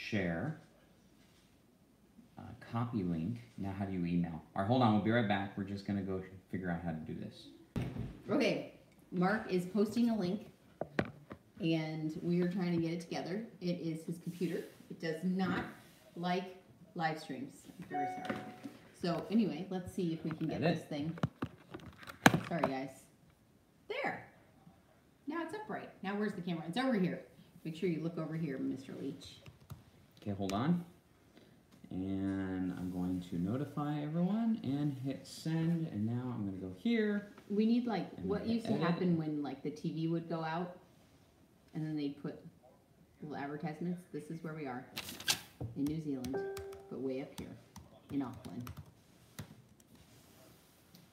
share, copy link. Now how do you email? All right, hold on, we'll be right back. We're just gonna go figure out how to do this. Okay, Mark is posting a link, and we are trying to get it together. It is his computer. It does not like live streams. I'm very sorry. So anyway, let's see if we can get this thing. Sorry, guys. There. Now it's upright. Now where's the camera? It's over here. Make sure you look over here, Mr. Leach. Okay, hold on. And I'm going to notify everyone and hit send. And now I'm going to go here. We need, like, what used to happen when, like, the TV would go out and then they'd put little advertisements. This is where we are in New Zealand, but way up here in Auckland.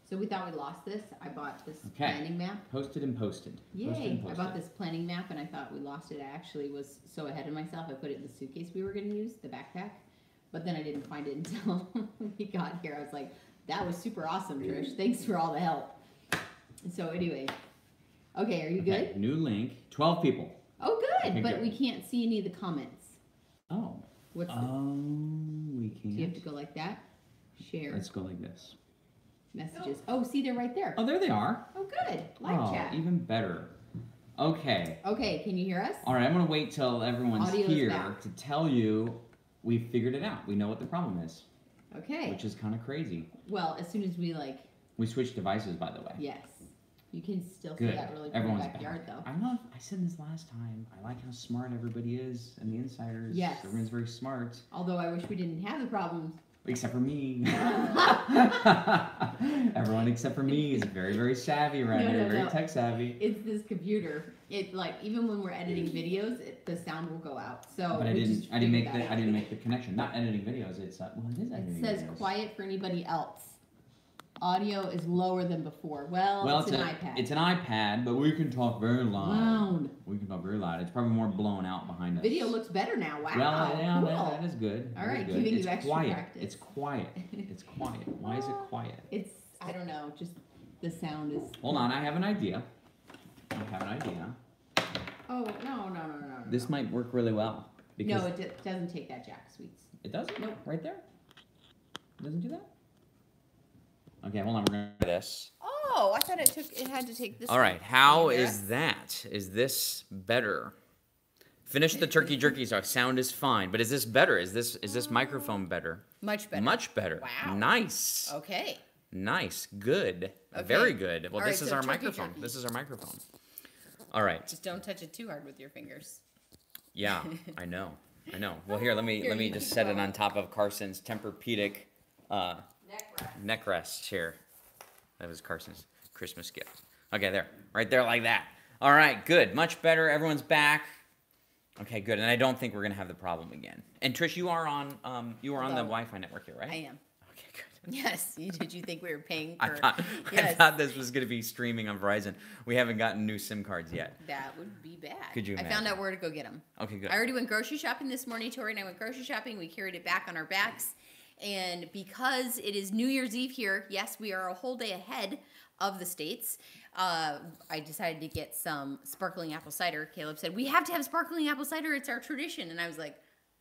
So we thought we lost this. I bought this planning map. Posted and posted. Yay! Posted and posted. I bought this planning map and I thought we lost it. I actually was so ahead of myself. I put it in the suitcase we were going to use, the backpack. But then I didn't find it until we got here. I was like, that was super awesome, Trish. Thanks for all the help. So anyway. Okay, are you good? New link. 12 people. Oh, good. Okay, but we can't see any of the comments. Oh. We can't. Do you have to go like that? Share. Let's go like this. Messages. Oh, see, they're right there. Oh, there they are. Oh, good. Live chat. Even better. Okay. Okay, can you hear us? All right, I'm going to wait till everyone's here to tell you we figured it out. We know what the problem is. Okay. Which is kind of crazy. Well, as soon as we We switched devices, by the way. Yes. You can still see that really pretty backyard, though. I don't know if I said this last time. I like how smart everybody is and the insiders. Yes. Everyone's very smart. Although I wish we didn't have the problems. Except for me. Everyone except for me is very, very savvy around here. Very tech savvy. It's this computer. It even when we're editing videos, the sound will go out. So. But I didn't make the connection. Not editing videos. It's well, it is editing. It says videos. Quiet for anybody else. Audio is lower than before. Well, it's an iPad. It's an iPad, but we can talk very loud. We can talk very loud. It's probably more blown out behind us. Video looks better now. Wow. Well, yeah, cool. that is good. All right, giving you extra practice. It's quiet. It's quiet. Why is it quiet? I don't know. Just the sound is. Hold on, I have an idea. Oh no. This might work really well. No, it doesn't take that jack sweets. It doesn't? Nope. Right there? It doesn't do that? Okay, hold on. We're going to do this. Oh, I thought it had to take this. All right. How is that? Is this better? Finish the turkey jerky stuff. Sound is fine, but is this better? Is this microphone better? Much better. Much better. Wow. Nice. Okay. Nice. Good. Okay. Very good. Well, this is our microphone. This is our microphone. All right. Just don't touch it too hard with your fingers. Yeah, I know. Well, here, let me just set it on top of Carson's Tempur-Pedic neck rest here. That was Carson's Christmas gift. Okay, there. Right there like that. All right, good. Much better. Everyone's back. Okay, good. And I don't think we're going to have the problem again. And Trish, you are on the Wi-Fi network here, right? I am. Okay, good. Yes. Did you think we were paying for I thought this was going to be streaming on Verizon. We haven't gotten new SIM cards yet. That would be bad. Could you imagine? I found out where to go get them. Okay, good. I already went grocery shopping this morning. Tori and I went grocery shopping. We carried it back on our backs. And because it is New Year's Eve here, yes, we are a whole day ahead of the States. I decided to get some sparkling apple cider. Caleb said, we have to have sparkling apple cider. It's our tradition. And I was like,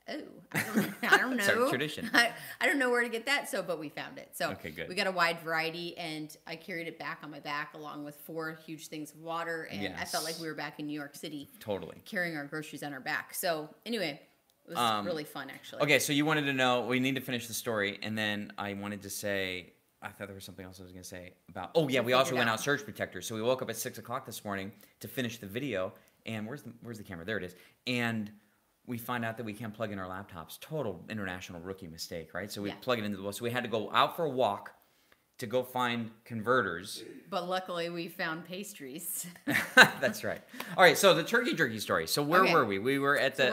oh, I don't know. It's our tradition. I don't know where to get that. But we found it. So okay, good. We got a wide variety. And I carried it back on my back along with 4 huge things of water. And yes. I felt like we were back in New York City. Totally. Carrying our groceries on our back. So anyway. It was really fun, actually. Okay, so you wanted to know, we need to finish the story, and then I wanted to say, I thought there was something else I was going to say about, oh yeah, we also went out surge protectors. So we woke up at 6 o'clock this morning to finish the video, and where's the camera? There it is. And we find out that we can't plug in our laptops. Total international rookie mistake, right? So we plug it into the wall. So we had to go out for a walk to go find converters. But luckily we found pastries. That's right. All right, so the turkey jerky story. So where were we? We were at the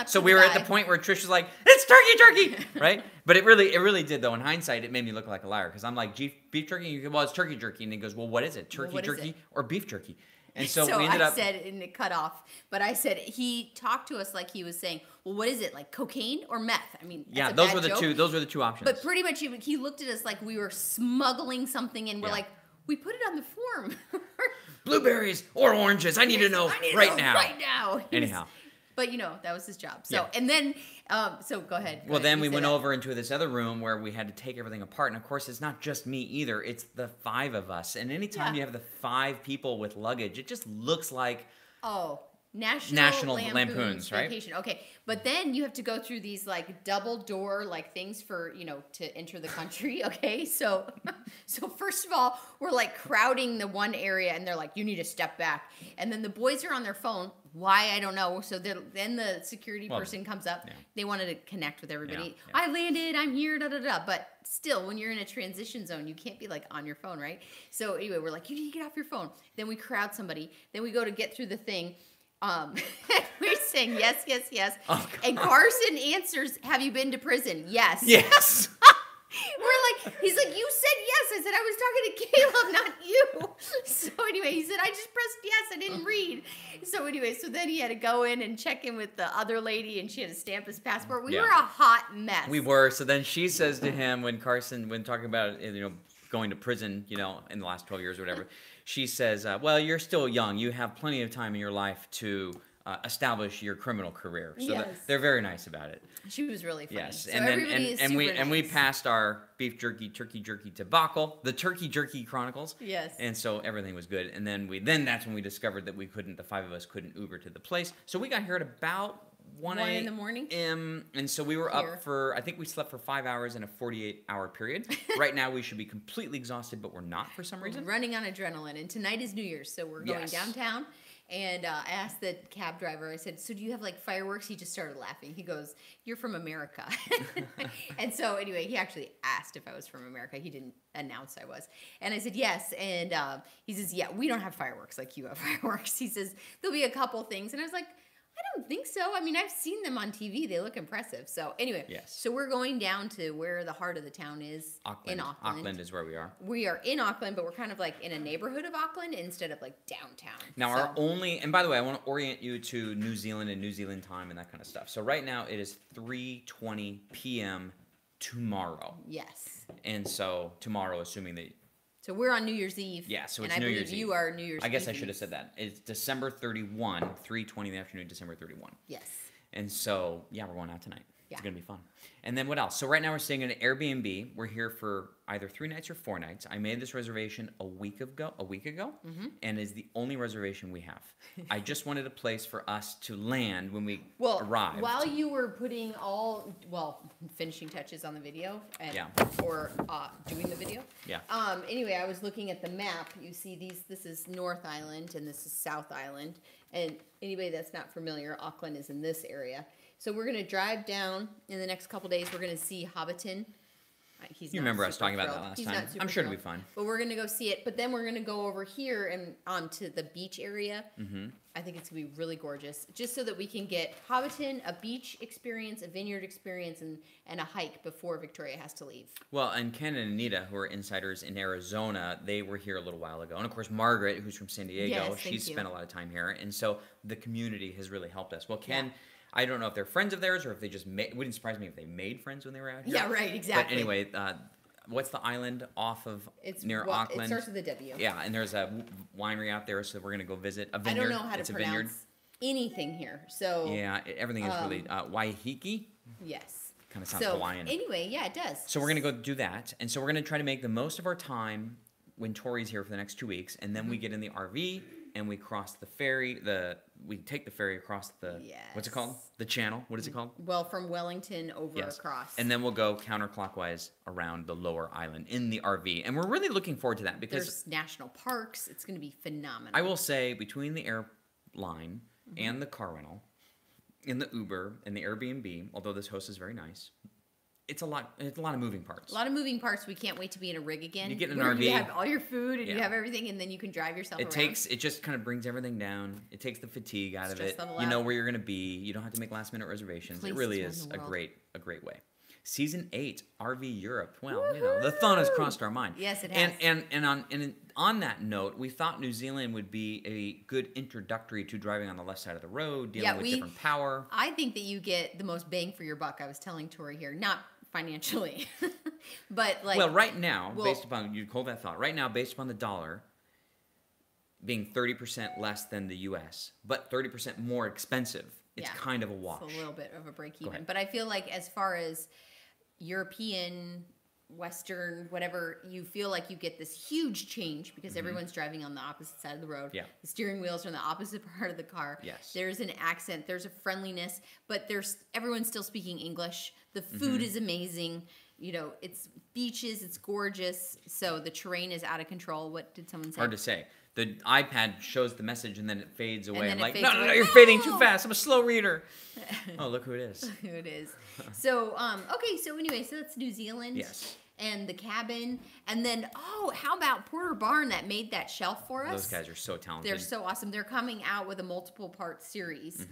so we were at the point where Trish was like, "It's turkey jerky," right? But it really did though. In hindsight, it made me look like a liar because I'm like, beef jerky. And you go, well, it's turkey jerky, and he goes, well, what is it? Turkey jerky or beef jerky? And so we ended up. I said, and it cut off. But I said he talked to us like he was saying, well, what is it, like cocaine or meth? I mean, yeah, those were the two options. But pretty much he looked at us like we were smuggling something, and we're like, we put it on the form. Blueberries or oranges? I need to know right now. Right now. Anyhow. But that was his job. So Yeah. and then so go ahead. Well, then we went over into this other room where we had to take everything apart. And of course, it's not just me either. It's the 5 of us. And anytime you have the 5 people with luggage, it just looks like National Lampoons, right? Vacation. Okay, but then you have to go through these like double door like things for to enter the country. Okay, so first of all, we're like crowding the one area, and they're like, you need to step back, and then the boys are on their phone. Why, I don't know. So then the security person comes up. Yeah. They wanted to connect with everybody. Yeah. I landed. I'm here. Da da da. But still, when you're in a transition zone, you can't be like on your phone, right? So anyway, we're like, you need to get off your phone. Then we crowd somebody. Then we go to get through the thing. We're saying yes, yes, yes. Oh, and Carson answers, have you been to prison? Yes. Yes. He's like, you said yes. I said, I was talking to Caleb, not you. So anyway, he said, I just pressed yes. I didn't read. So anyway, so then he had to go in and check in with the other lady, and she had to stamp his passport. We were a hot mess. We were. So then she says to him, when talking about, going to prison, in the last 12 years or whatever, she says, well, you're still young. You have plenty of time in your life to establish your criminal career. So they're very nice about it. She was really funny. Yes, so and we passed our beef jerky, turkey jerky debacle, the turkey jerky chronicles. Yes. And so everything was good. And then that's when we discovered that the 5 of us couldn't Uber to the place. So we got here at about 1 in the morning. And so we were up I think we slept for 5 hours in a 48-hour period. Right now we should be completely exhausted, but we're not for some reason. We're running on adrenaline. And tonight is New Year's, so we're going downtown. And I asked the cab driver, I said, so do you have like fireworks? He just started laughing. He goes, you're from America. And so anyway, he actually asked if I was from America. He didn't announce I was. And I said, yes. And he says, yeah, we don't have fireworks like you have fireworks. He says, there'll be a couple things. And I was like, I don't think so. I mean, I've seen them on TV. They look impressive. So anyway, so we're going down to where the heart of the town is. Auckland. In Auckland. Auckland is where we are. We are in Auckland, but we're kind of like in a neighborhood of Auckland instead of like downtown. Now and by the way, I want to orient you to New Zealand and New Zealand time and that kind of stuff. So right now it is 3:20 p.m. tomorrow. Yes. And so tomorrow, assuming that... So we're on New Year's Eve. Yeah, so it's New Year's Eve. And I believe you are New Year's Eve. I guess I should have said that. It's December 31, 3:20 in the afternoon, December 31. Yes. And so, we're going out tonight. It's going to be fun. And then what else? So right now we're staying in an Airbnb. We're here for either 3 nights or 4 nights. I made this reservation a week ago, and is the only reservation we have. I just wanted a place for us to land when we arrived. While you were putting finishing touches on the video or doing the video. Yeah. Anyway, I was looking at the map. You see this is North Island and this is South Island. And anybody that's not familiar, Auckland is in this area. So we're going to drive down in the next couple days. We're going to see Hobbiton. You remember us talking about that last time. I'm sure it'll be fun. But we're going to go see it. But then we're going to go over here and onto the beach area. Mm-hmm. I think it's going to be really gorgeous. Just so that we can get Hobbiton, a beach experience, a vineyard experience, and a hike before Victoria has to leave. Well, and Ken and Anita, who are insiders in Arizona, they were here a little while ago. And, of course, Margaret, who's from San Diego, she's spent a lot of time here. And so the community has really helped us. Well, Ken... Yeah. I don't know if they're friends of theirs or if they just it wouldn't surprise me if they made friends when they were out here. Yeah, right, exactly. But anyway, what's the island off of near Auckland? It starts with a W. Yeah, and there's a winery out there, so we're going to go visit a vineyard. I don't know how to pronounce anything here, so... Yeah, everything is really... Waiheke? Yes. Kind of sounds Hawaiian. Anyway, yeah, it does. So we're going to go do that, and so we're going to try to make the most of our time when Tori's here for the next 2 weeks, and then we get in the RV... And we cross the ferry. We take the ferry across the what's it called? The channel. What is it called? Well, from Wellington over across. And then we'll go counterclockwise around the lower island in the RV. And we're really looking forward to that because there's national parks. It's going to be phenomenal. I will say between the airline and the car rental, and the Uber and the Airbnb, although this host is very nice. It's a lot of moving parts. A lot of moving parts. We can't wait to be in a rig again. You get in an RV. You have all your food and you have everything, and then you can drive yourself around. It just kind of brings everything down. It takes the fatigue out of it. You know where you're going to be. You don't have to make last minute reservations. It really is a great way. Season 8, RV Europe. Well, the thought has crossed our mind. Yes, it has. And on that note, we thought New Zealand would be a good introductory to driving on the left side of the road, dealing with different power. I think that you get the most bang for your buck. I was telling Tori here, not financially, but right now, based upon you hold that thought. Right now, based upon the dollar being 30% less than the U.S., but 30% more expensive it's kind of a wash. It's a little bit of a break Go even. ahead. But I feel like as far as European, Western, whatever, you feel like you get this huge change because everyone's driving on the opposite side of the road. Yeah. The steering wheels are on the opposite part of the car. Yes. There's an accent, there's a friendliness, but everyone's still speaking English. The food is amazing. You know, it's beaches, it's gorgeous. So the terrain is out of control. What did someone say? Hard to say. The iPad shows the message and then it fades away. then I'm it like, fades no, away. you're fading too No! fast. I'm a slow reader. Oh, look who it is. Who it is. So, okay, so anyway, so that's New Zealand. Yes. And the cabin. And then, how about Porter Barn that made that shelf for us? Those guys are so talented. They're so awesome. They're coming out with a multiple part series,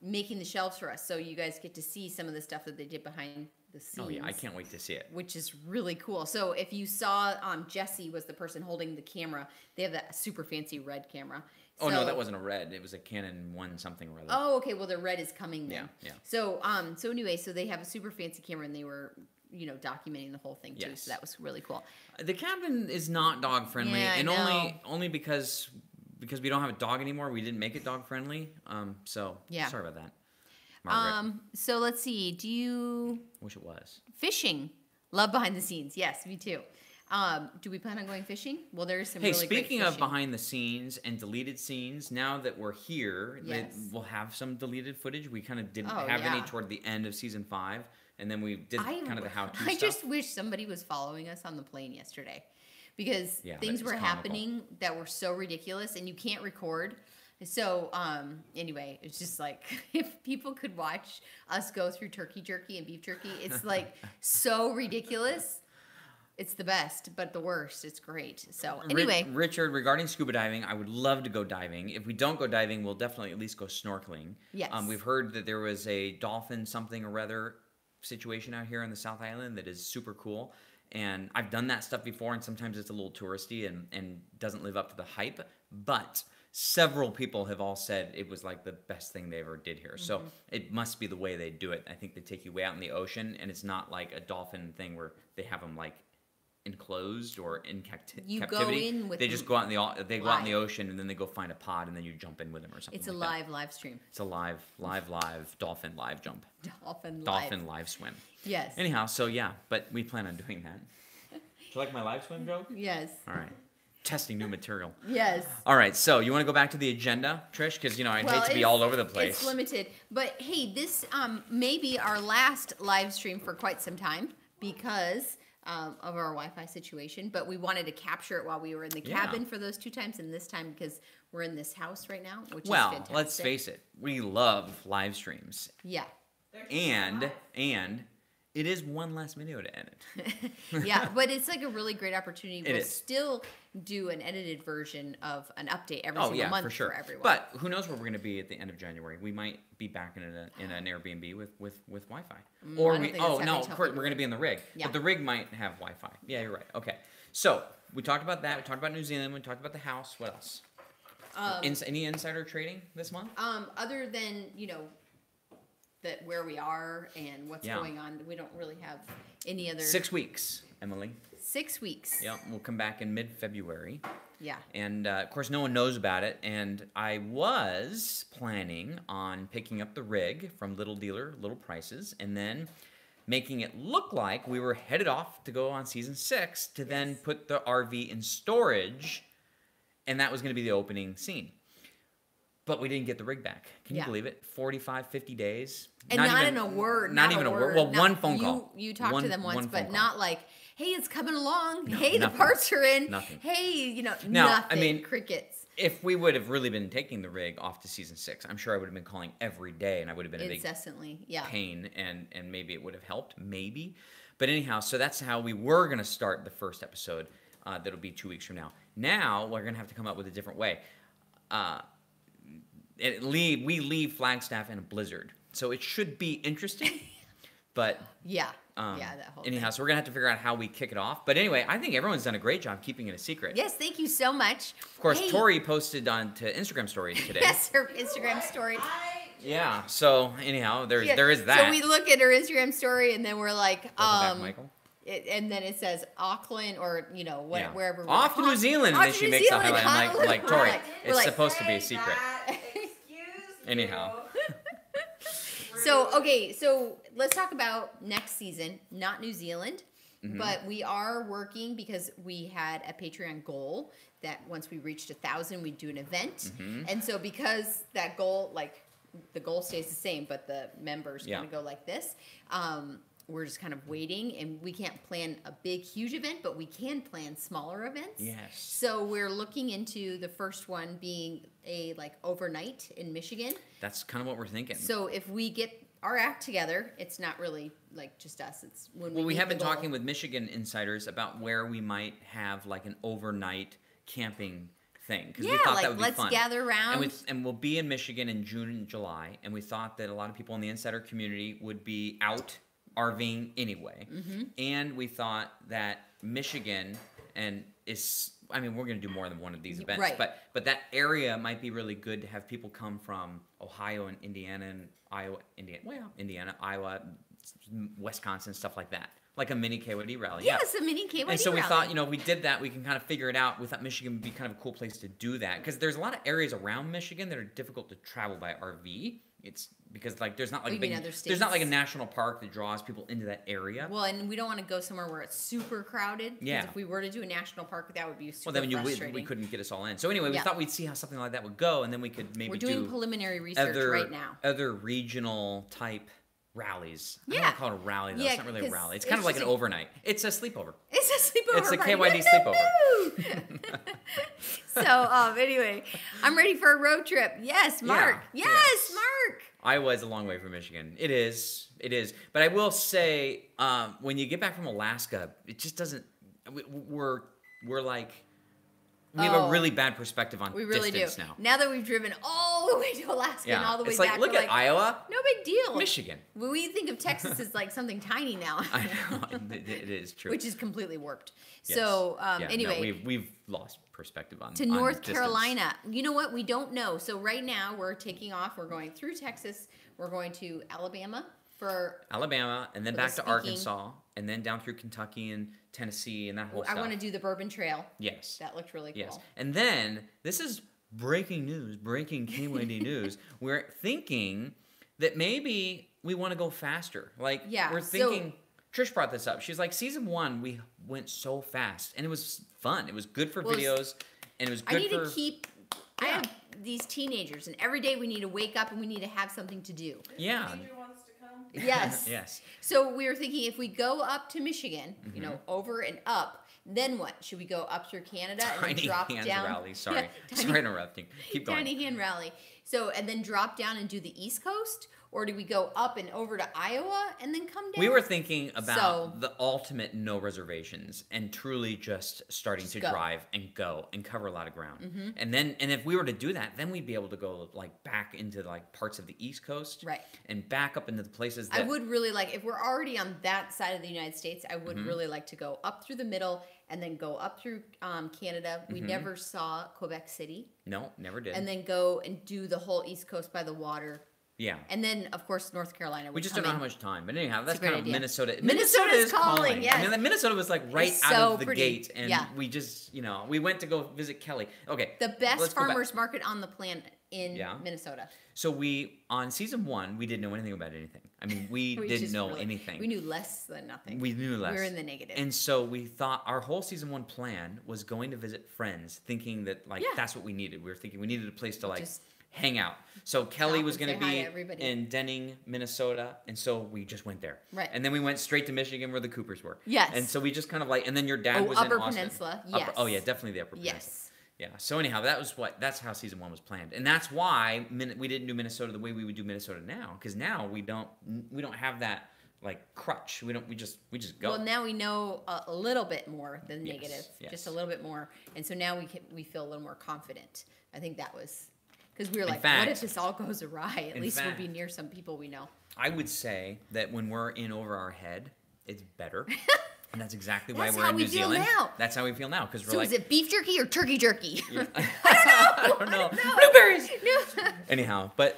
making the shelves for us. So you guys get to see some of the stuff that they did behind the scenes. Oh, yeah. I can't wait to see it. Which is really cool. So if you saw, Jesse was the person holding the camera. They have that super fancy red camera. Oh, no, So- that wasn't a red. It was a Canon 1 something or other. Oh, okay. Well, the red is coming then. Yeah. So, so anyway, so they have a super fancy camera, and they were, documenting the whole thing too. Yes. So that was really cool. The cabin is not dog friendly, Yeah, I and know. only because we don't have a dog anymore. We didn't make it dog friendly. So Yeah. sorry about that, Margaret. So let's see. Do you Wish it was. fishing? Love behind the scenes. Yes, me too. Do we plan on going fishing? Well, there's some Hey, really great speaking of fishing. behind the scenes and deleted scenes, now that we're here, Yes. we'll have some deleted footage. We kind of didn't Oh, have any yeah. toward the end of season 5, and then we did kind of the how-to I stuff. just wish somebody was following us on the plane yesterday, because Yeah, things that was were comical. happening that were so ridiculous, and you can't record. So anyway, it's just like if people could watch us go through turkey jerky and beef jerky, it's like so ridiculous. It's the best, but the worst. It's great. So anyway, Richard, regarding scuba diving, I would love to go diving. If we don't go diving, we'll definitely at least go snorkeling. Yes. We've heard that there was a dolphin something or other situation out here on the South Island that is super cool. And I've done that stuff before, and sometimes it's a little touristy and doesn't live up to the hype. But several people have all said it was like the best thing they ever did here. So it must be the way they do it. I think they take you way out in the ocean, and it's not like a dolphin thing where they have them like enclosed or in You go captivity. in with They just them go out in the live. ocean, and then they go find a pod, and then you jump in with them or something. it's a like that. live stream. It's a live dolphin live jump, Dolphin live swim. Yes. Anyhow, so yeah, but we plan on doing that. Do you like my live swim joke? Yes. All right, testing new material. Yes. All right, so you want to go back to the agenda, Trish? Because I'd hate to be all over the place. It's limited, but hey, this may be our last live stream for quite some time because of our Wi-Fi situation. But we wanted to capture it while we were in the cabin for those 2 times, and this time because we're in this house right now, which is fantastic. Let's face it, we love live streams, Yeah. and it is one less video to edit. Yeah, but it's like a really great opportunity. We'll is. still do an edited version of an update every Oh single yeah, month for sure. everyone. But who knows where we're going to be at the end of January? We might be back in an Airbnb with Wi-Fi, I don't think that's happening no, till we're going to be in the rig. Yeah. But the rig might have Wi-Fi. Yeah, you're right. Okay, so we talked about that. We talked about New Zealand. We talked about the house. What else? Any insider trading this month? Other than that where we are and what's Yeah. going on, we don't really have any other 6 weeks, Emily. 6 weeks. Yeah, we'll come back in mid-February. Yeah. And, of course, no one knows about it. And I was planning on picking up the rig from Little Dealer, Little Prices, and then making it look like we were headed off to go on Season 6 to then put the RV in storage, and that was going to be the opening scene. But we didn't get the rig back. Can you Yeah. believe it? 45, 50 days. And not in a word. Not even a word. Well, one phone call. You talked to them once, one but phone not like, hey, it's coming along. No, hey, nothing. the parts are in. Nothing. Hey, Now, nothing. I mean, Crickets. If we would have really been taking the rig off to Season 6, I'm sure I would have been calling every day, and I would have been a big Incessantly. Yeah. pain, and maybe it would have helped, maybe. But anyhow, so that's how we were going to start the first episode. That'll be 2 weeks from now. Now, we're going to have to come up with a different way. We leave Flagstaff in a blizzard, so it should be interesting. But Yeah. That whole anyhow, thing. so we're gonna have to figure out how we kick it off. But anyway, I think everyone's done a great job keeping it a secret. Yes, thank you so much. Of course, Hey. Tori posted on to Instagram stories today. Yes, her Instagram story. Yeah. So anyhow, there Yeah, is that. So we look at her Instagram story and then we're like, Welcome back, Michael. and then it says Auckland or Yeah. wherever. Off to New Zealand, and then she makes a highlight. I'm like Tori, We're it's like, supposed to be a Say secret. that. Excuse Anyhow. you. So, okay, so let's talk about next season, not New Zealand, but we are working because we had a Patreon goal that once we reached 1,000, we'd do an event. And so because that goal, like the goal stays the same, but the members kind of go like this, we're just kind of waiting, and we can't plan a big, huge event, but we can plan smaller events. Yes. So we're looking into the first one being a like overnight in Michigan. That's kind of what we're thinking. So if we get our act together, it's not really like just us. It's when we have been talking with Michigan insiders about where we might have like an overnight camping thing, because we thought like that would be fun. let's gather around. And we'll be in Michigan in June and July, and we thought that a lot of people in the insider community would be out RVing anyway. And we thought that Michigan we're going to do more than one of these events, but that area might be really good to have people come from Ohio and Indiana and Indiana, Iowa, Wisconsin, stuff like that. Like a mini KYD rally. Yes, a mini KYD rally. And so we thought, if we did that, we can kind of figure it out. We thought Michigan would be kind of a cool place to do that, because there's a lot of areas around Michigan that are difficult to travel by RV. It's because like there's not like there's not like a national park that draws people into that area. Well, and we don't want to go somewhere where it's super crowded. Yeah. If we were to do a national park, that would be super frustrating. We couldn't get us all in. So anyway, we thought we'd see how something like that would go, and then we could maybe do. We're doing preliminary research right now. Other regional type rallies. I don't want to call it a rally, though. It's not really a rally. It's kind of like an overnight. It's a sleepover. It's a sleepover. It's a KYD sleepover. So, anyway, I'm ready for a road trip. Yes, Mark. Yeah, yes, Mark. Iowa is a long way from Michigan. It is. But I will say, when you get back from Alaska, it just doesn't. We're like. We have a really bad perspective on distance now. Now that we've driven all the way to Alaska and all the way back, look at Iowa. No big deal. Michigan. When we think of Texas as like something tiny now. I know. It is true. Which is completely warped. Yes. So, anyway. No, we've lost perspective on North distance. Carolina. You know what? We don't know. So right now we're taking off. We're going through Texas. We're going to Alabama, and then back to Arkansas, and then down through Kentucky and Tennessee and that whole stuff. I want to do the Bourbon Trail. Yes. That looked really cool. Yes. And then, this is breaking KYD news. We're thinking that maybe we want to go faster. We're thinking... Trish brought this up. She's like, season 1, we went so fast, and it was fun. It was good for videos, and it was good for... I have these teenagers, and every day we need to wake up and we need to have something to do. Yeah. Yes. Yes. So we were thinking, if we go up to Michigan, over and up, then what? Should we go up through Canada and then drop down? Rally. Sorry. Sorry interrupting. Keep going. Tiny hand rally. So, and then drop down and do the East Coast? Or do we go up and over to Iowa and then come down? We were thinking about the ultimate no reservations and truly just starting to drive and go and cover a lot of ground. And if we were to do that, then we'd be able to go back into parts of the East Coast. Right. And back up into the places that... I would really like, if we're already on that side of the United States, I would really like to go up through the middle and then go up through Canada. We never saw Quebec City. No, never did. And then go and do the whole East Coast by the water. Yeah. And then, of course, North Carolina. We just don't know how much time. But anyhow, that's kind of Minnesota. Minnesota is calling, yes. I mean, Minnesota was right out of the gate. And we just, we went to go visit Kelly. Okay. The best farmer's market on the planet in Minnesota. So on season 1, we didn't know anything about anything. I mean, we didn't know anything. We knew less than nothing. We knew less. We were in the negative. And so we thought our whole season 1 plan was going to visit friends, thinking that that's what we needed. We were thinking we needed a place to just hang out. So Kelly was going to be in Denning, Minnesota, and so we just went there. Right. And then we went straight to Michigan where the Coopers were. Yes. And so we just kind of and then your dad was in Upper Austin. Peninsula, yes. Oh yeah, definitely the Upper Peninsula. Yes. Yeah. So anyhow, that's how season 1 was planned, and that's why we didn't do Minnesota the way we would do Minnesota now, because now we don't have that crutch. We just go. Well, now we know a little bit more than negative, just a little bit more, and so now we feel a little more confident. I think that was because we were what if this all goes awry? At least we'll be near some people we know. I would say that when we're in over our head, it's better. And that's exactly why we're in New Zealand. That's how we feel now. Because we're is it beef jerky or turkey jerky? I don't know. Blueberries. No. Anyhow, but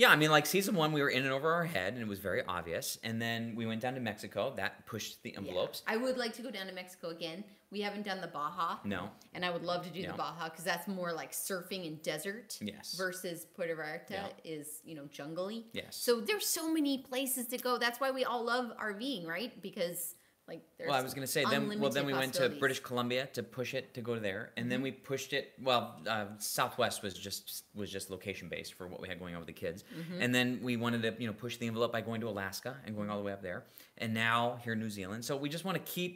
Yeah, I mean, like season 1, we were in and over our head, and it was very obvious. And then we went down to Mexico. That pushed the envelopes. Yeah. I would like to go down to Mexico again. We haven't done the Baja. No. And I would love to do the Baja because that's more like surfing and desert. Yes. Versus Puerto Vallarta is, jungly. Yes. So there's so many places to go. That's why we all love RVing, right? Because like there's Well, I was going to say, then we went to British Columbia to push it to go there, and then we pushed it. Well, Southwest was just location based for what we had going on with the kids, and then we wanted to push the envelope by going to Alaska and going all the way up there, and now here in New Zealand. So we just want to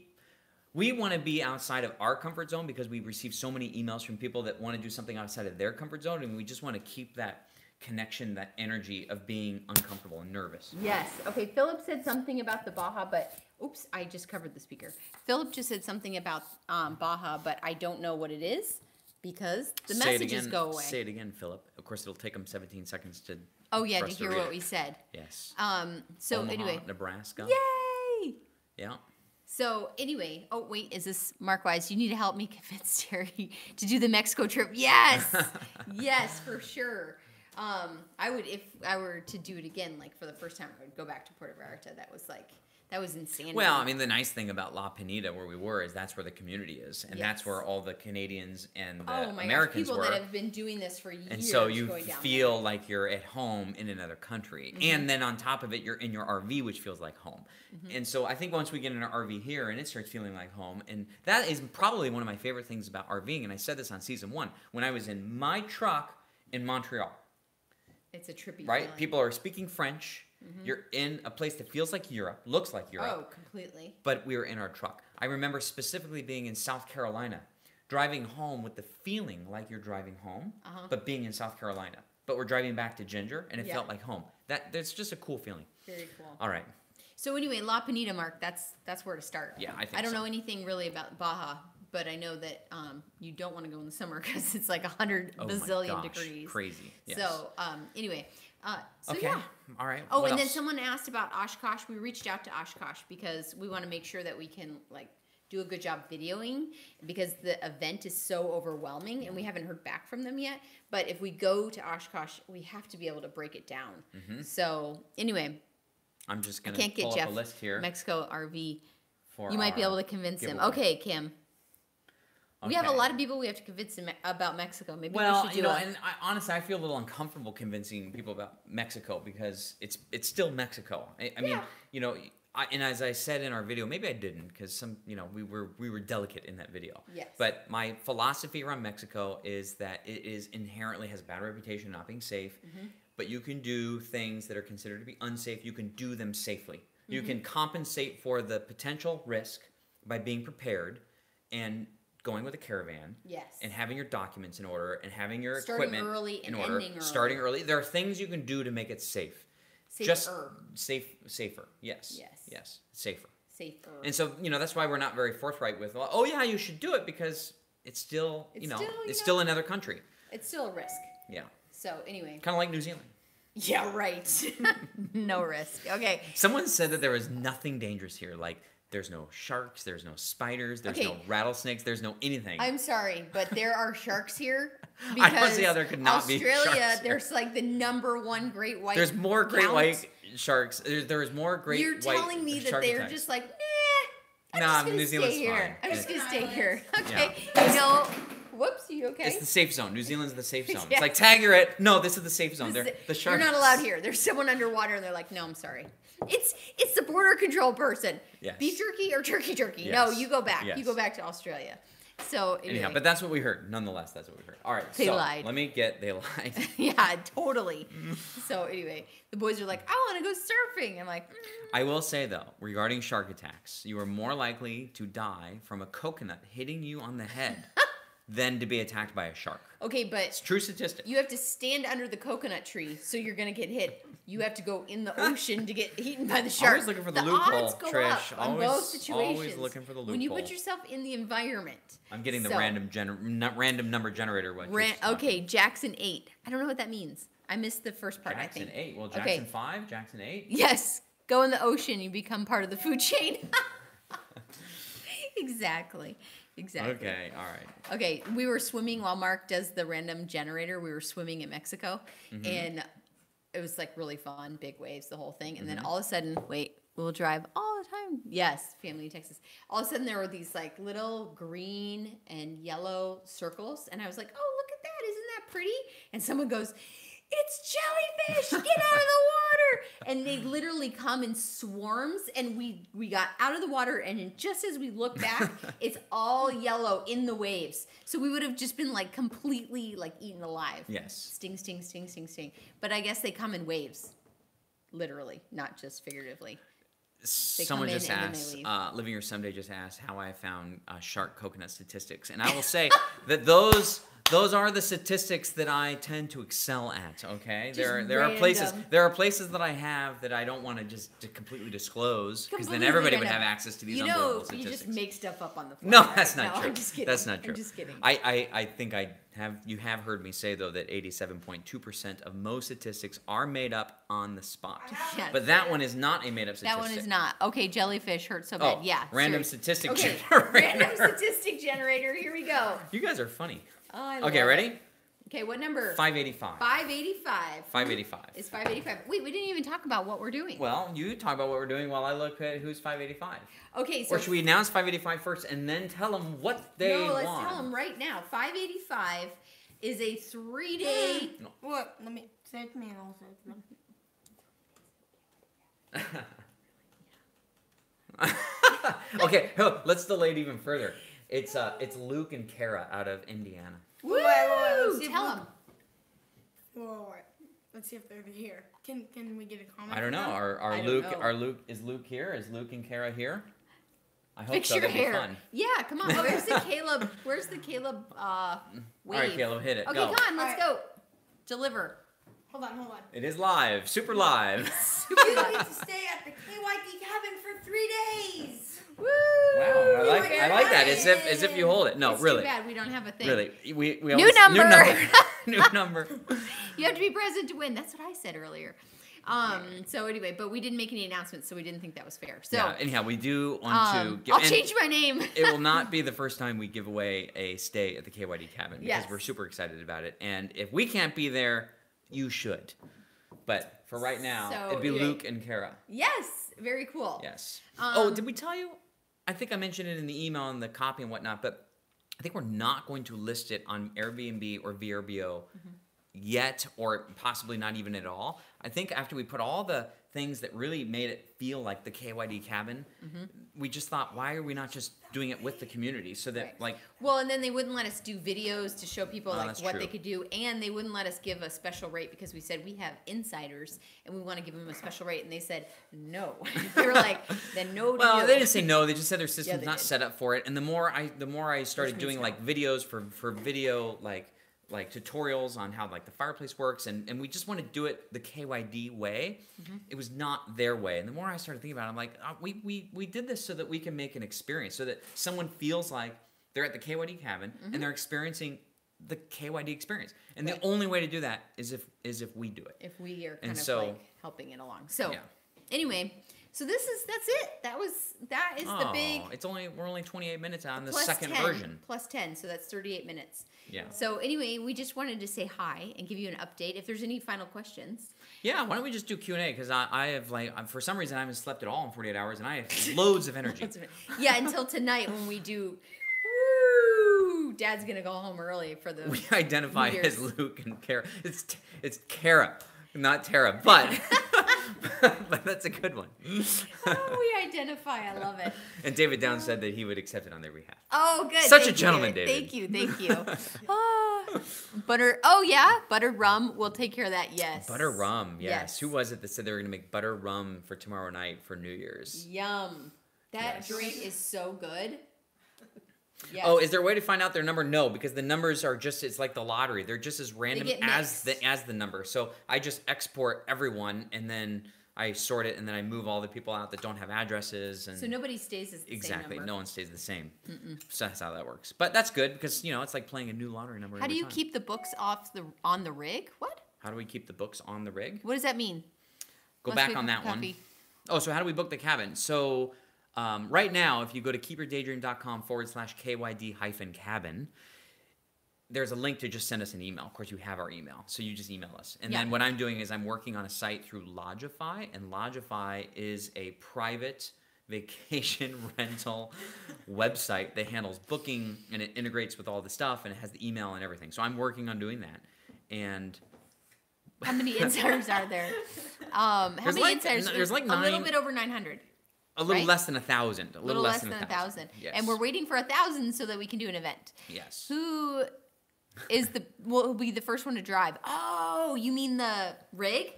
we want to be outside of our comfort zone because we receive so many emails from people that want to do something outside of their comfort zone, and we just want to keep that connection, that energy of being uncomfortable and nervous. Yes. Okay, Philip said something about the Baja, but oops, I just covered the speaker. Philip just said something about Baja, but I don't know what it is because the messages go away. Say it again, Philip. Of course, it'll take them 17 seconds to. Oh yeah, to hear what we said. Yes. So Omaha, anyway, Nebraska. Yay! Yeah. So anyway, oh wait, is this Mark Wise? You need to help me convince Terry to do the Mexico trip. Yes, yes, for sure. I would, if I were to do it again, like for the first time, I would go back to Puerto Vallarta. That was insanity. Well, I mean, the nice thing about La Pinita, where we were, is that's where the community is, and that's where all the Canadians and the Americans people were. that have been doing this for years. And so you feel like you're at home in another country, and then on top of it, you're in your RV, which feels like home. And so I think once we get in our RV here, and it starts feeling like home, and that is probably one of my favorite things about RVing. And I said this on season 1 when I was in my truck in Montreal. It's a trippy right? feeling. People are speaking French. You're in a place that feels like Europe, looks like Europe. Oh, completely. But we were in our truck. I remember specifically being in South Carolina, driving home with the feeling like you're driving home, but being in South Carolina. But we're driving back to Ginger, and it felt like home. That's just a cool feeling. Very cool. All right. So anyway, La Pinita, Mark, that's where to start. Yeah, I think I don't know anything really about Baja, but I know that you don't want to go in the summer because it's like 100 bazillion degrees. Crazy. Yes. So anyway, okay. Yeah. All right. Oh, what and then else? someone asked about Oshkosh. We reached out to Oshkosh because we want to make sure that we can like do a good job videoing because the event is so overwhelming and we haven't heard back from them yet. But if we go to Oshkosh, we have to be able to break it down. So anyway, I'm just going to pull up a list here. Mexico RV. You might be able to convince him. giveaway. Okay, Kim. We have a lot of people we have to convince about Mexico. Maybe we should do and honestly, I feel a little uncomfortable convincing people about Mexico because it's still Mexico. I mean, and as I said in our video, maybe I didn't because we were delicate in that video. Yes. But my philosophy around Mexico is that it is inherently has a bad reputation not being safe, but you can do things that are considered to be unsafe. You can do them safely. You can compensate for the potential risk by being prepared and going with a caravan, and having your documents in order, and having your equipment in order. Starting early. There are things you can do to make it safe. Safer. Yes. Safer. And so that's why we're not very forthright with. Well, oh yeah, you should do it because it's still it's still another country. It's still a risk. Yeah. So anyway. Kind of like New Zealand. Yeah. Right. No risk. Okay. Someone said that there was nothing dangerous here, like. There's no sharks, there's no spiders, there's no rattlesnakes, there's no anything. I'm sorry, but there are sharks here. I don't see how there could not be sharks. Australia, there's like the #1 great white. There's more great white sharks. There's more great You're white telling me that they're just like, I'm just New gonna Zealand's stay here. fine. I'm just gonna stay here. Okay. Yeah. Whoops, you okay? It's the safe zone. New Zealand's the safe zone. It's like, tag, you're it. No, this is the safe zone. The sharks. You're not allowed here. There's someone underwater, and they're like, no, I'm sorry. It's the border control person. Yes. Beef jerky or turkey? Yes. No, you go back. Yes. You go back to Australia. So anyhow, but that's what we heard. Nonetheless, that's what we heard. All right, they lied. They lied. Yeah, totally. So anyway, the boys are like, I want to go surfing. I'm like, I will say though, regarding shark attacks, you are more likely to die from a coconut hitting you on the head than to be attacked by a shark. Okay, but it's true statistic. You have to stand under the coconut tree, so you're gonna get hit. You have to go in the ocean to get eaten by the shark. Always looking for the loophole, odds go Trish. Up on both situations. Always looking for the loophole. When you put yourself in the environment. I'm getting the random number generator. Okay, Jackson 8. I don't know what that means. I missed the first part. Jackson I think. 8. Well, Jackson 5, Jackson 8. Yes, go in the ocean. You become part of the food chain. Exactly. Okay, all right. Okay, we were swimming while Mark does the random generator. We were swimming in Mexico, and it was like really fun, big waves, the whole thing. And then all of a sudden, wait, we'll drive all the time. Yes, family in Texas. All of a sudden there were these like little green and yellow circles. And I was like, oh, look at that. Isn't that pretty? And someone goes, it's jellyfish, get out of the water. And they literally come in swarms, and we got out of the water, and then just as we look back, it's all yellow in the waves. So we would have just been like completely like eaten alive. Yes. Sting, sting, sting, sting, sting. But I guess they come in waves, literally, not just figuratively. Someone just asked, Living Here Someday just asked how I found shark coconut statistics. And I will say that those are the statistics that I tend to excel at, okay? There are places that I have that I don't want to completely discose, because then everybody would have access to these unbelievable statistics. You just make stuff up on the fly. No, that's not true. I'm just kidding. That's not true. I'm just kidding. I think you have heard me say, though, that 87.2% of most statistics are made up on the spot. Yes. But that one is not a made-up statistic. That one is not. Okay, jellyfish hurt so bad. Yeah. Random statistic generator. Random statistic generator. Here we go. You guys are funny. Oh, I okay, love ready? It. Okay, what number? 585. 585. 585. It's 585. Wait, we didn't even talk about what we're doing. Well, you talk about what we're doing while I look at who's 585. Okay, so... Or should we announce 585 first and then tell them what they want? No, let's tell them right now. 585 is a 3-day... What? Let me say it to me and I'll say it to them. Okay, let's delay it even further. It's Luke and Kara out of Indiana. Woo! Wait, Tell them. Wait. Let's see if they're here. Can we get a comment? I don't know. Is Luke here? Is Luke and Kara here? I hope Fix so. your That'd hair. be fun. Yeah, come on. Where's the Caleb? Wave? All right, Caleb, hit it. Okay, Go. come on. Let's go. Deliver. Hold on. It is live. Super live. You need to stay at the KYD cabin for 3 days. Woo! Wow, I like that. As if you hold it. No, it's really. Too bad we don't have a thing. Really, we New number. New number. You have to be present to win. That's what I said earlier. So anyway, but we didn't make any announcements, so we didn't think that was fair. So anyhow, we do want to. I'll change my name. It will not be the first time we give away a stay at the KYD cabin, because Yes. we're super excited about it. And if we can't be there, you should. But for right now, So, it'd be anyway. Luke and Kara. Yes, very cool. Yes. Did we tell you? I think I mentioned it in the email and the copy and whatnot, but I think we're not going to list it on Airbnb or VRBO yet, or possibly not even at all. I think after we put all the things that really made it feel like the KYD cabin, we just thought, why are we not just doing it with the community, so that Well, and then they wouldn't let us do videos to show people like that's what true. they could do, and they wouldn't let us give a special rate because we said we have insiders and we want to give them a special rate, and they said no. They were like, then no. Well, to they you. didn't say no. They just said their system's they not did. set up for it. And the more I started doing means like videos for video like tutorials on how like the fireplace works, and we just want to do it the KYD way. It was not their way. And the more I started thinking about it, I'm like, we did this so that we can make an experience, so that someone feels like they're at the KYD cabin and they're experiencing the KYD experience. And the only way to do that is if we do it. If we are kind And of so- like helping it along. So Yeah. anyway, so that's it. That is the big. We're only 28 minutes on the plus second 10, version. Plus 10, so that's 38 minutes. Yeah. So anyway, we just wanted to say hi and give you an update. If there's any final questions. Yeah, why don't we just do Q&A? Because I have, for some reason, I haven't slept at all in 48 hours, and I have loads of energy. Yeah, until tonight when we do. Woo! Dad's gonna go home early for the. We identify New as Year's. Luke and Kara. It's Kara, not Tara, but but that's a good one. Oh, we identify. I love it. And David Downs said that he would accept it on their behalf. Oh, good. Such a Thank gentleman, you. David. Thank you. Butter. Oh yeah, buttered rum. We'll take care of that. Yes. Butter rum, yes. Yes. Who was it that said they were going to make butter rum for tomorrow night for New Year's? Yum. That Yes. drink is so good. Yes. Oh, is there a way to find out their number? No, because the numbers are it's like the lottery. They're just as random get as mixed. the number. So I just export everyone, and then I sort it, and then I move all the people out that don't have addresses. And So nobody stays as the exactly, same number. no one stays the same. So that's how that works. But that's good, because it's like playing a new lottery number. How do every you time. keep the books on the rig? What? How do we keep the books on the rig? What does that mean? Go Must back be on that one. coffee. Oh, so how do we book the cabin? So right now, if you go to keepyourdaydream.com/KYD-cabin, there's a link to just send us an email. Of course, you have our email, so you just email us. And Yeah. then what I'm doing is I'm working on a site through Lodgify, and Lodgify is a private vacation rental website that handles booking, and it integrates with all the stuff, and it has the email and everything. So I'm working on doing that. And How many insiders are there? How There's many like- insiders? there's like a little 9 bit over 900. a little Right? less than 1,000. A little less than 1,000. Yes. And we're waiting for 1,000 so that we can do an event. Yes. Who is will be the first one to drive? Oh, you mean the rig?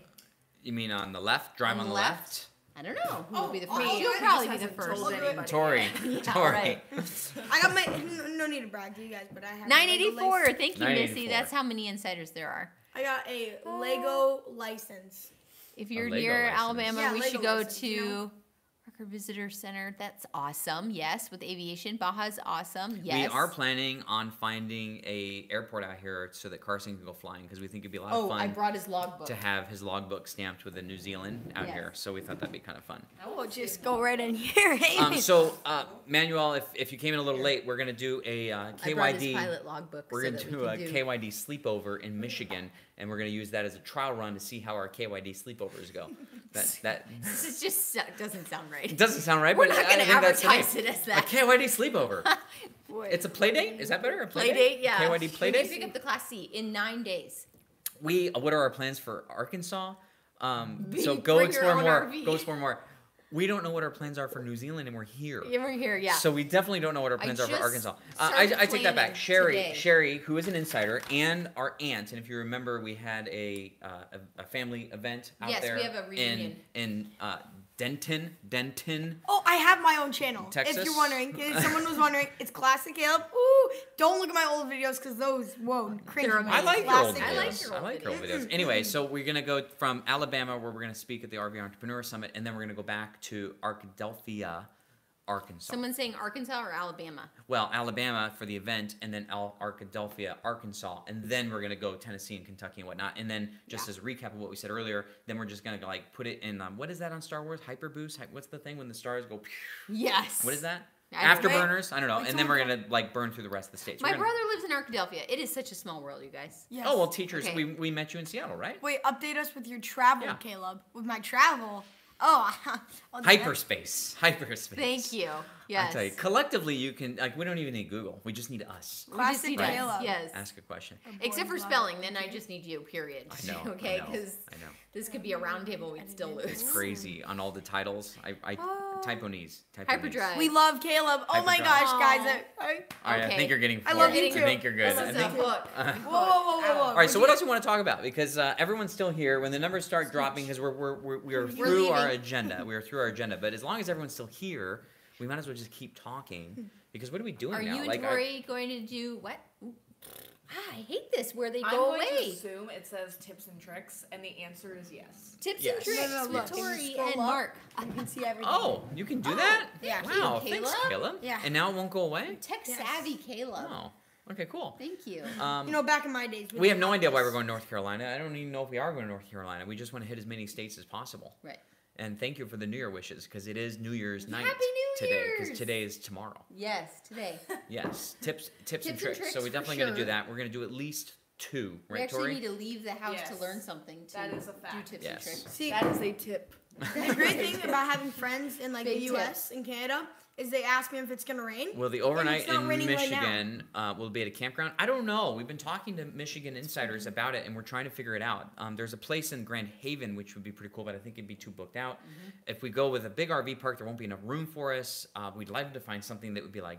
You mean on the left? Drive on the left? I don't know. Who will be the Oh, first? me. You'll It probably just be the hasn't told first. anybody. Tori. Yeah, Tori. right. I got my no need to brag to you guys, but I have 984. Thank you, Missy. 984. That's how many insiders there are. I got a Lego license. If you're Lego near license. Alabama, Yeah, we Lego should go license, to you know? Parker Visitor Center. That's awesome. Yes, with aviation. Baja's awesome. Yes. We are planning on finding a airport out here so that Carson can go flying because we think it'd be a lot of Oh, fun I brought his logbook. to have his logbook stamped with a New Zealand out Yes. here. So we thought that'd be kind of fun. Oh, just go right in here. Manuel, if you came in a little late, we're gonna do a I brought his KYD. pilot logbook. We're so gonna that do we a can KYD sleepover in Michigan, and we're gonna use that as a trial run to see how our KYD sleepovers go. That This just doesn't sound right. it doesn't sound right, We're but not I going to think that's advertise right. it as A that. KYD sleepover. Boy. It's a play date. Is that better? A Play date, yeah. KYD play We can date. pick up the Class C in 9 days. What are our plans for Arkansas? So Bring go your explore own more. RV. Go explore more. We don't know what our plans are for New Zealand, and we're here. Yeah, we're here, yeah. So we definitely don't know what our plans are for just Arkansas. started I take that back. planning today. Sherry, who is an insider, and our aunt. And if you remember, we had a family event out Yes, there. we have a reunion. in Denton. Oh, I have my own channel. Texas? If you're wondering, if someone was wondering, it's Classic Caleb. Ooh, don't look at my old videos because those, whoa, cringe. They're I like your old Classic I videos. like your old I like your old videos. Anyway, so we're gonna go from Alabama, where we're gonna speak at the RV Entrepreneur Summit, and then we're gonna go back to Arkadelphia, Arkansas. Someone's saying Arkansas or Alabama. Well, Alabama for the event, and then Arkadelphia, Arkansas, and then we're gonna go Tennessee and Kentucky and whatnot. And then just as a recap of what we said earlier, then we're just gonna like put it in what is that on Star Wars? Hyper boost? What's the thing when the stars go? Yes. What is that? I don't know. Afterburners? I don't know. Like And then we're someone gonna like burn through the rest of the states. My We're gonna- brother lives in Arkadelphia. It is such a small world, you guys. Yes. Oh well, teachers, Okay. we met you in Seattle, right? Wait, update us with your travel, Yeah. Caleb. With my travel. Oh, I'll do that. Hyperspace. Thank you. Yes. I tell you, collectively, you can like. We don't even need Google. We just need us. We just Classic need Right. Caleb. Yes. Ask a question. Except for spelling, then I just need you, period. I know. Okay, I know, because I know. this could be a round table, we'd still lose. It's crazy on all the titles. I typo knees. Hyperdrive. We love Caleb. Oh my Hyperdrive. gosh, guys. Aw. All right, I Okay. think you're getting. I love four. you I too. think you're good. This I is think. a hook. Whoa, whoa, whoa, whoa. All right. So what else you want to talk about? Because everyone's still here. When the numbers start dropping, because we're through our leaving. agenda. We are through our agenda. But as long as everyone's still here, we might as well just keep talking. Because what are we doing Are now? you and Like, Tori going to do what? Ooh. I hate this where they I'm go going to away. assume it says tips and tricks, and the answer is yes. Tips Yes. and tricks No, no, with look. Can you Tori scroll and up? Mark. You can see everything. Oh, you can do that? thank Wow. you, Thanks, Caleb. Caleb. Yeah. And now it won't go away. Tech Yes. savvy Caleb. Oh. Okay. Cool. Thank you. You know, back in my days. We have didn't no idea why this. we're going to North Carolina. I don't even know if we are going to North Carolina. We just want to hit as many states as possible. Right. And thank you for the New Year wishes, because it is New Year's night Happy New today. Year's! Because today is tomorrow. Yes, today. Yes, tips and and tricks. tricks So we're for definitely going to do sure. that. We're going to do at least 2, We right, actually Tori? need to leave the house to Yes. learn something to That is a do fact. tips Yes. and tricks. See, That is a tip. the great thing about having friends in like Big the U.S. and Canada is they ask me if it's gonna rain. Well, the overnight it's not in raining right now. Michigan will be at a campground. I don't know. We've been talking to Michigan insiders about it, and we're trying to figure it out. There's a place in Grand Haven, which would be pretty cool, but I think it'd be too booked out. Mm-hmm. If we go with a big RV park, there won't be enough room for us. We'd like to find something that would be like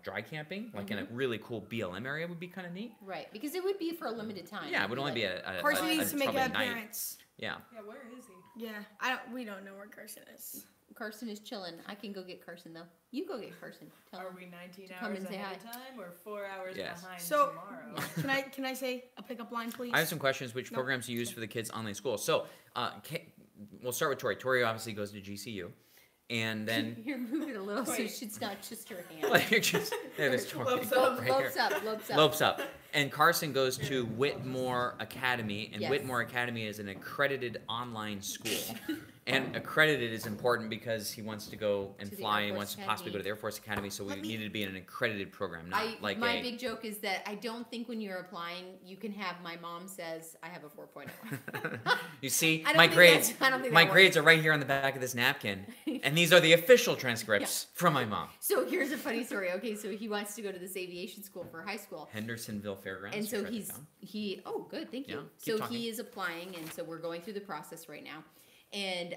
dry camping, like in a really cool BLM area would be kind of neat. Right, because it would be for a limited time. Yeah, it would only be a Carson needs to make probably an a night. appearance. Yeah. Yeah, where is he? Yeah, we don't know where Carson is. Carson is chilling. I can go get Carson though. You go get Carson. Tell Are him. we 19 To come hours and say ahead hi. of time or 4 hours Yes. behind So- tomorrow? Can I say a pickup line, please? I have some questions. Which No. programs you use for the kids' online school? So, we'll start with Tori. Tori obviously goes to GCU, and then You're moving a little so Wait. she's not just her hand. like you're just there's Tori Lopes up. right here. Lopes up, lopes up. Lopes up. And Carson goes to Whitmore Academy, and Yes. Whitmore Academy is an accredited online school. And accredited is important because he wants to go and To the fly Air and Force wants to possibly go to the Air Force Academy. So we needed to be in an accredited program, not like my big joke is that I don't think when you're applying, you can have my mom says I have a 4.0. You see, I don't my think grades, that's- I don't think my that grades are right here on the back of this napkin, and these are the official transcripts from my mom. So here's a funny story. Okay, so he wants to go to this aviation school for high school. Hendersonville Fairgrounds. And so write that down. oh good, thank you. Yeah, keep So talking. he is applying, and so we're going through the process right now. And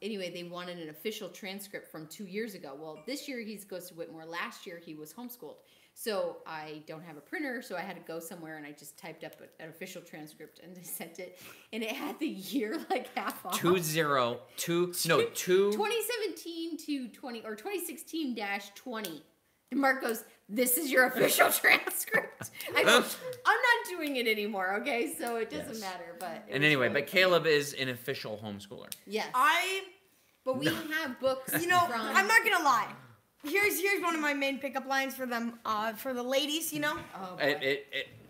anyway, they wanted an official transcript from 2 years ago. Well, this year he goes to Whitmore. Last year he was homeschooled. So I don't have a printer, so I had to go somewhere, and I just typed up an official transcript, and I sent it, and it had the year like half off. 2017 to 20 or 2016-20. And Mark goes, "This is your official transcript." I go, "I'm not doing it anymore." Okay, so it doesn't Yes. matter. But And anyway, but Caleb is an official homeschooler. yes, I, but we have books. you know, from, I'm not gonna lie. Here's one of my main pickup lines for them, for the ladies. You know. Oh, boy. At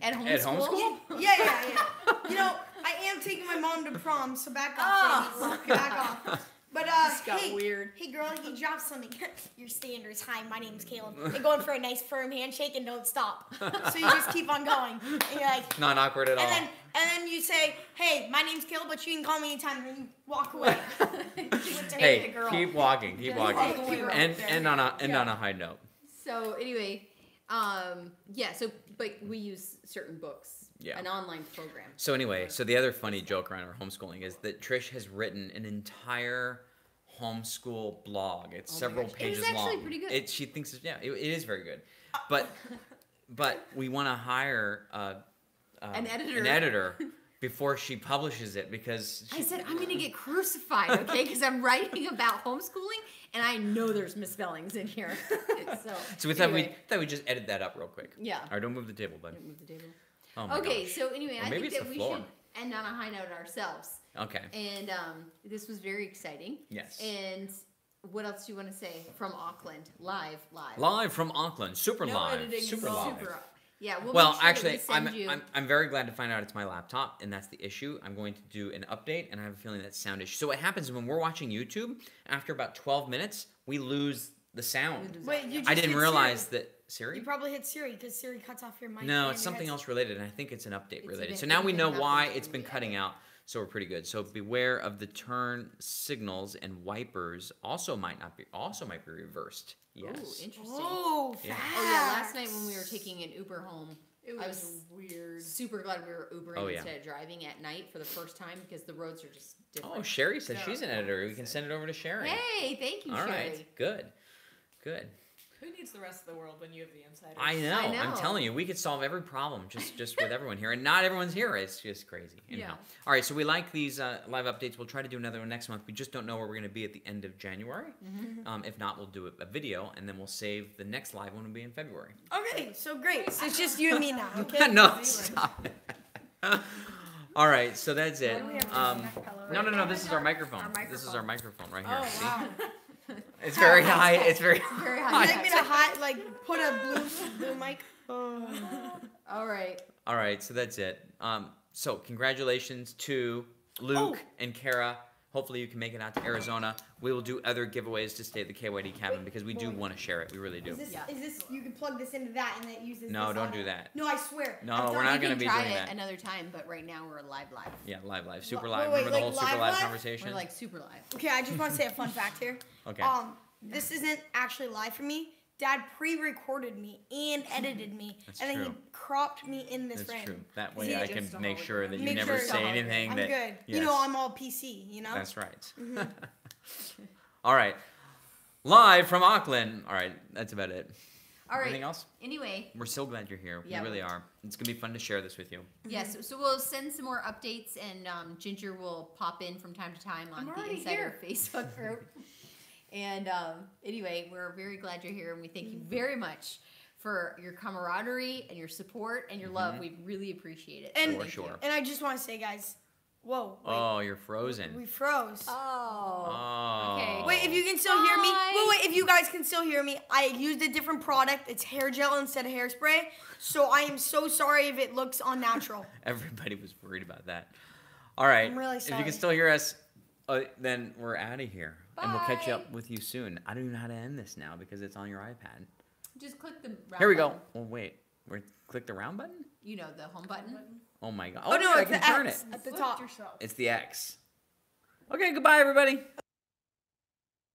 At homeschool. homeschool? Yeah. You know, I am taking my mom to prom, so back off, ladies. Back off. But This got hey, weird. hey girl, you dropped something. Your standards. Hi, my name's Caleb. You're going for a nice firm handshake and don't stop. So you just keep on going. And you're like, Not awkward at all. and then you say, hey, my name's Caleb, but you can call me anytime. And then you walk away. Hey, keep walking, keep walking. walk away right And on a high note. So anyway, yeah. So but we use certain books. Yeah. An online program. So anyway, so the other funny joke around our homeschooling is that Trish has written an entire homeschool blog. It's Oh my several gosh. It pages was actually long. pretty good. She thinks it is very good, but we want to hire An editor. An editor before she publishes it because I said, I'm going to get crucified, okay? Because I'm writing about homeschooling, and I know there's misspellings in here. So we thought anyway. we'd just edit that up real quick. Yeah. All right, don't move the table, bud. Move the table. Oh my Okay, gosh. so anyway, Or I maybe think it's that the we floor. should end on a high note ourselves. Okay. And this was very exciting. Yes. And what else do you want to say from Auckland? Live. Live from Auckland, super No live, editing super involved. live. Yeah, we'll Well, make sure that actually, we send you. I'm very glad to find out it's my laptop, and that's the issue. I'm going to do an update, and I have a feeling that's sound issue. So what happens when we're watching YouTube? After about 12 minutes, we lose the sound. Wait, you just I didn't hit realize Siri. that Siri. You probably hit Siri because Siri cuts off your mic. No, and it's your something headset. else related, and I think it's an update related. even- So now we know anything why happens it's been when we cutting out. So we're pretty good. So beware of the turn signals and wipers. Also might be reversed. Yes. Ooh, interesting. Oh, Yeah. Oh yeah, last night when we were taking an Uber home, It I was was weird. super glad we were Ubering Oh, yeah. instead of driving at night for the first time because the roads are just different. Oh, Sherry says No, she's an no, editor. We can send it over to Sherry. Hey, thank you, All Sherry. right. Good. Who needs the rest of the world when you have the insiders? I know. I know. I'm telling you, we could solve every problem just with everyone here, and not everyone's here. It's just crazy. Anyhow. Yeah. All right. So we like these live updates. We'll try to do another one next month. We just don't know where we're going to be at the end of January. If not, we'll do a video, and then we'll save the next live one will be in February. Okay, so great. So it's just you and me now, okay? No, stop. All right. So that's it. Why do we have this neck pillow? No. This is our microphone. Our This is our microphone right here. Oh, See? wow. It's very high. It's very Very Would high. you like me to put a blue mic? All right. All right, so that's it. So congratulations to Luke and Kara. Hopefully you can make it out to Arizona. We will do other giveaways to stay at the KYD cabin because we do want to share it. We really do. Is this, Yeah. you can plug this into that and it uses No, this don't on do it. that. No, I swear. No, I've we're done not it. going to be try doing it that. another time, but right now we're live. Yeah, live, super Wait, live. wait, Remember the whole like super live? live conversation? We're like super live. Okay, I just want to say a fun fact here. Okay. This isn't actually live for me. Dad pre-recorded me and edited me, That's and then true. he cropped me in this That's frame. true. That Is way he I just can a make hologram? sure that you Make never sure- say anything I'm that. good. Yes. You know, I'm all PC. You know. That's right. All right. Live from Auckland. All right, that's about it. All right. Anything else? Anyway, We're so glad you're here. Yeah, we really are. It's going to be fun to share this with you. yes. So we'll send some more updates, and Ginger will pop in from time to time on I'm the already Insider here. Facebook group. And anyway, we're very glad you're here, and we thank you very much for your camaraderie and your support and your love. We really appreciate it. And For sure. and I just want to say, guys, whoa, wait, Oh, you're frozen. we froze. Oh. Oh. Okay. Wait, if you can still hear me. Bye. Wait, if you guys can still hear me. I used a different product. It's hair gel instead of hairspray. So I am so sorry if it looks unnatural. Everybody was worried about that. All right. I'm really If you sorry. can still hear us, Then we're out of here. And we'll catch Bye. up with you soon. I don't even know how to end this now because it's on your iPad. Just click the round Here we button. go. Oh, wait. Click the round button? You know, the home button. Oh, my God. Oh, no, I it's can the turn X it. at the Flipped top. yourself. It's the X. Okay, goodbye, everybody.